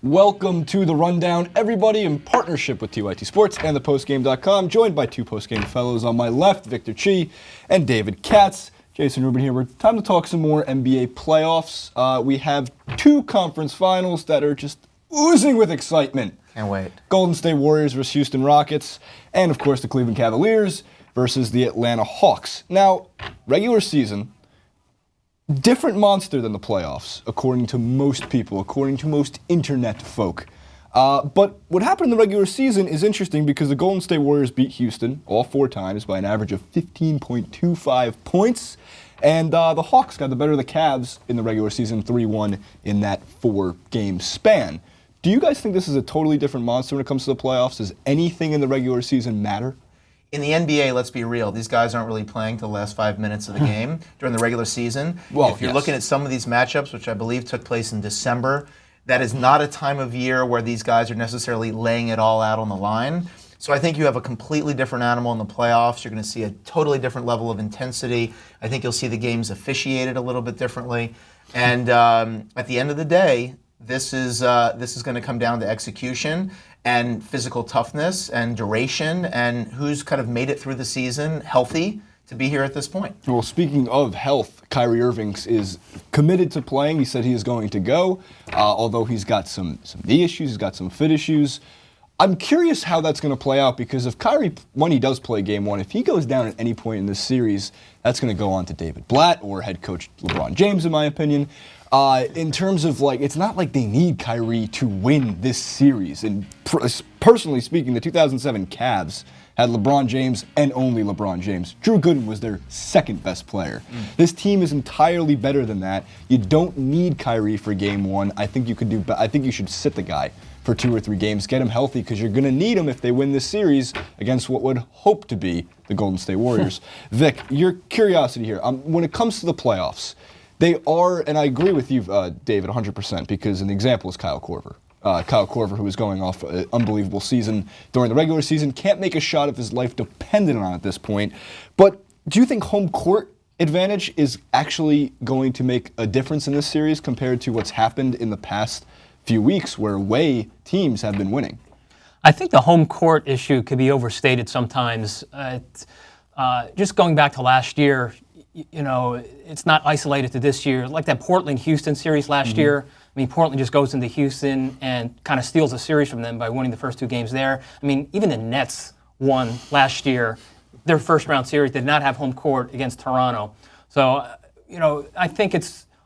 Welcome to The Rundown, everybody, in partnership with TYT Sports and thepostgame.com, joined by two postgame fellows on my left, Victor Chi and David Katz. Jason Rubin here. We're time to talk some more NBA playoffs. We have two conference finals that are just oozing with excitement. Can't wait. Golden State Warriors versus Houston Rockets, and of course the Cleveland Cavaliers versus the Atlanta Hawks. Now, regular season, different monster than the playoffs, according to most people, according to most internet folk. But what happened in the regular season is interesting because the Golden State Warriors beat Houston all four times by an average of 15.25 points. And the Hawks got the better of the Cavs in the regular season, 3-1 in that four-game span. Do you guys think this is a totally different monster when it comes to the playoffs? Does anything in the regular season matter? In the NBA, let's be real, these guys aren't really playing till the last 5 minutes of the game during the regular season. Well, if you're looking at some of these matchups, which I believe took place in December, that is not a time of year where these guys are necessarily laying it all out on the line. So I think you have a completely different animal in the playoffs. You're going to see a totally different level of intensity. I think you'll see the games officiated a little bit differently. And at the end of the day, this is going to come down to execution and physical toughness and duration and who's kind of made it through the season healthy to be here at this point. Well, speaking of health, Kyrie Irving is committed to playing. He said he is going to go, although he's got some knee issues, he's got some foot issues. I'm curious how that's going to play out because if Kyrie, when he does play game one, if he goes down at any point in this series, that's going to go on to David Blatt or head coach LeBron James, in my opinion. In terms of, it's not like they need Kyrie to win this series. And personally speaking, the 2007 Cavs had LeBron James and only LeBron James. Drew Gooden was their second best player. This team is entirely better than that. You don't need Kyrie for game one. I think you should sit the guy for 2 or 3 games, get him healthy, because you're going to need him if they win this series against what would hope to be the Golden State Warriors. Vic, your curiosity here. When it comes to the playoffs, they are, and I agree with you, David, 100%, because an example is Kyle Korver. Kyle Korver, who is going off an unbelievable season during the regular season, can't make a shot if his life depended on it at this point. But do you think home court advantage is actually going to make a difference in this series compared to what's happened in the past few weeks where away teams have been winning? I think the home court issue could be overstated sometimes. Just going back to last year, it's not isolated to this year. Like that Portland-Houston series last year. I mean, Portland just goes into Houston and kind of steals a series from them by winning the first 2 games there. I mean, even the Nets won last year. Their first-round series did not have home court against Toronto. So, I think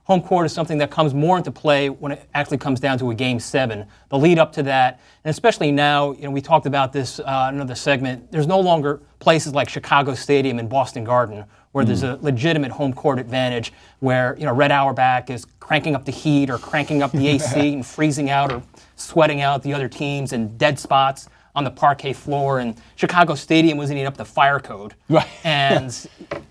home court is something that comes more into play when it actually comes down to a Game 7. The lead up to that, and especially now, we talked about this in another segment, there's no longer places like Chicago Stadium and Boston Garden where there's a legitimate home court advantage where, Red Auerbach is cranking up the heat or cranking up the AC and freezing out or sweating out the other teams and dead spots on the parquet floor, and Chicago Stadium was eating up the fire code. Right. And,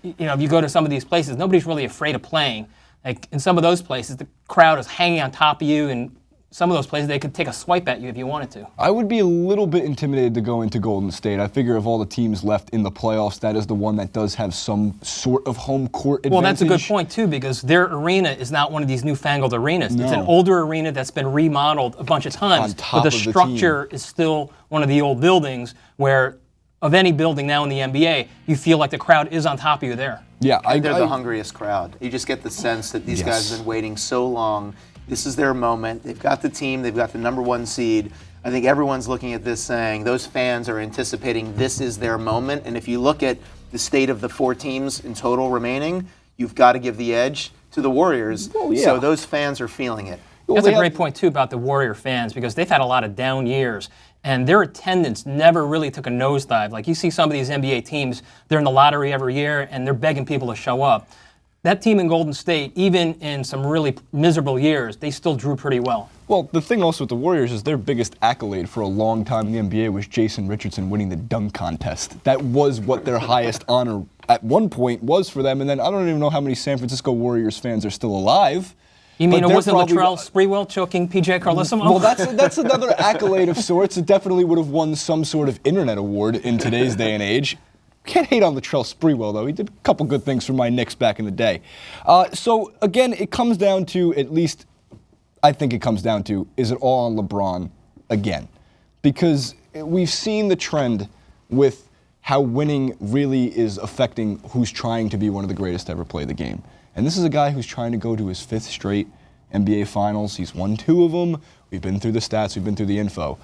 if you go to some of these places, nobody's really afraid of playing. Like in some of those places, the crowd is hanging on top of you, and some of those places, they could take a swipe at you if you wanted to. I would be a little bit intimidated to go into Golden State. I figure of all the teams left in the playoffs, that is the one that does have some sort of home court advantage. Well, that's a good point, too, because their arena is not one of these newfangled arenas. No. It's an older arena that's been remodeled a bunch of times, but the structure is still one of the old buildings where, of any building now in the NBA, you feel like the crowd is on top of you there. Yeah, they're the hungriest crowd. You just get the sense that these guys have been waiting so long. This is their moment. They've got the team. They've got the number 1 seed. I think everyone's looking at this saying those fans are anticipating this is their moment. And if you look at the state of the 4 teams in total remaining, you've got to give the edge to the Warriors. Well, yeah. So those fans are feeling it. That's a great point, too, about the Warrior fans, because they've had a lot of down years, and their attendance never really took a nosedive. Like, you see some of these NBA teams, they're in the lottery every year, and they're begging people to show up. That team in Golden State, even in some really miserable years, they still drew pretty well. Well, the thing also with the Warriors is their biggest accolade for a long time in the NBA was Jason Richardson winning the dunk contest. That was what their highest honor at one point was for them, and then I don't even know how many San Francisco Warriors fans are still alive. You mean it wasn't Latrell Sprewell choking PJ Carlesimo? Well, that's another accolade of sorts. It definitely would have won some sort of internet award in today's day and age. Can't hate on Latrell Sprewell, though. He did a couple good things for my Knicks back in the day. So, again, it comes down to at least I think it comes down to, is it all on LeBron again? Because we've seen the trend with how winning really is affecting who's trying to be one of the greatest to ever play the game. And this is a guy who's trying to go to his 5th straight NBA Finals. He's won 2 of them. We've been through the stats. We've been through the info.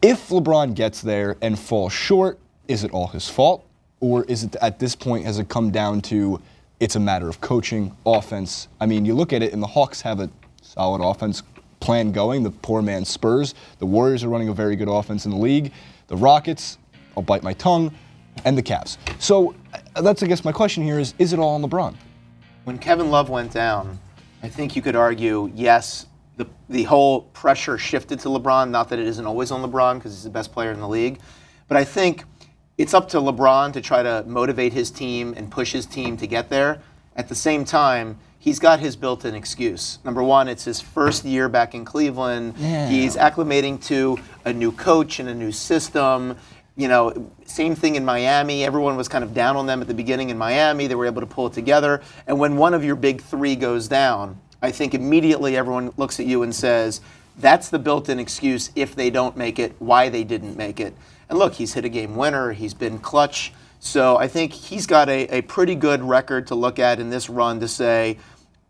If LeBron gets there and falls short, is it all his fault? Or is it, at this point, has it come down to it's a matter of coaching, offense? I mean, you look at it, and the Hawks have a solid offense plan going. The poor man's Spurs. The Warriors are running a very good offense in the league. The Rockets, I'll bite my tongue, and the Cavs. So that's, I guess, my question here is it all on LeBron? When Kevin Love went down, I think you could argue, yes, the whole pressure shifted to LeBron. Not that it isn't always on LeBron because he's the best player in the league. But I think it's up to LeBron to try to motivate his team and push his team to get there. At the same time, he's got his built-in excuse. Number one, it's his first year back in Cleveland. Yeah. He's acclimating to a new coach and a new system. You know, same thing in Miami. Everyone was kind of down on them at the beginning in Miami. They were able to pull it together. And when one of your big 3 goes down, I think immediately everyone looks at you and says, that's the built-in excuse if they don't make it, why they didn't make it. And look, he's hit a game winner. He's been clutch. So I think he's got a pretty good record to look at in this run to say,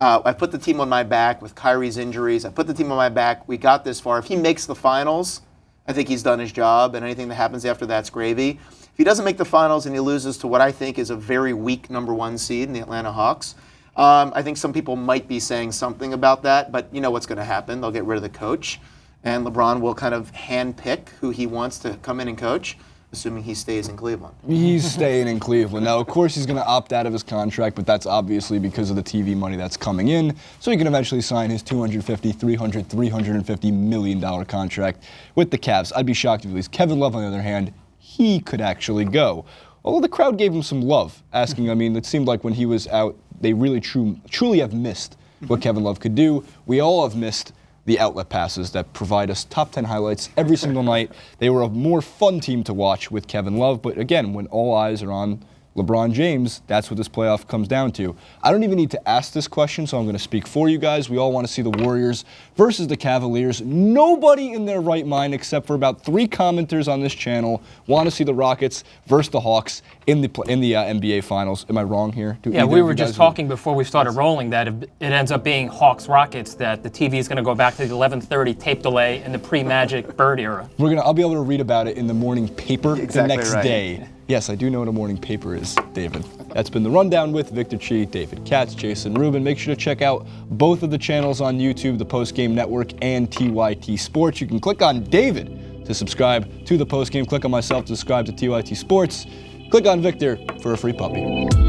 I put the team on my back with Kyrie's injuries. I put the team on my back. We got this far. If he makes the finals, I think he's done his job, and anything that happens after that's gravy. If he doesn't make the finals and he loses to what I think is a very weak number 1 seed in the Atlanta Hawks, I think some people might be saying something about that, but you know what's going to happen. They'll get rid of the coach, and LeBron will kind of handpick who he wants to come in and coach, assuming he stays in Cleveland. He's staying in Cleveland. Now, of course, he's going to opt out of his contract, but that's obviously because of the TV money that's coming in, so he can eventually sign his $250, $300, $350 million contract with the Cavs. I'd be shocked if he leaves. Kevin Love, on the other hand, he could actually go. Although the crowd gave him some love, asking, I mean, it seemed like when he was out, they really truly have missed what Kevin Love could do. We all have missed the outlet passes that provide us top 10 highlights every single night. They were a more fun team to watch with Kevin Love, but again, when all eyes are on LeBron James, that's what this playoff comes down to. I don't even need to ask this question, so I'm going to speak for you guys. We all want to see the Warriors versus the Cavaliers. Nobody in their right mind, except for about 3 commenters on this channel, want to see the Rockets versus the Hawks in the NBA Finals. Am I wrong here? Yeah, we were just talking before we started rolling that if it ends up being Hawks-Rockets, that the TV is going to go back to the 11:30 tape delay in the pre-Magic Bird era. I'll be able to read about it in the morning paper the next day. Yes, I do know what a morning paper is, David. That's been The Rundown with Victor Chi, David Katz, Jason Rubin. Make sure to check out both of the channels on YouTube, the Postgame Network and TYT Sports. You can click on David to subscribe to the Postgame. Click on myself to subscribe to TYT Sports. Click on Victor for a free puppy.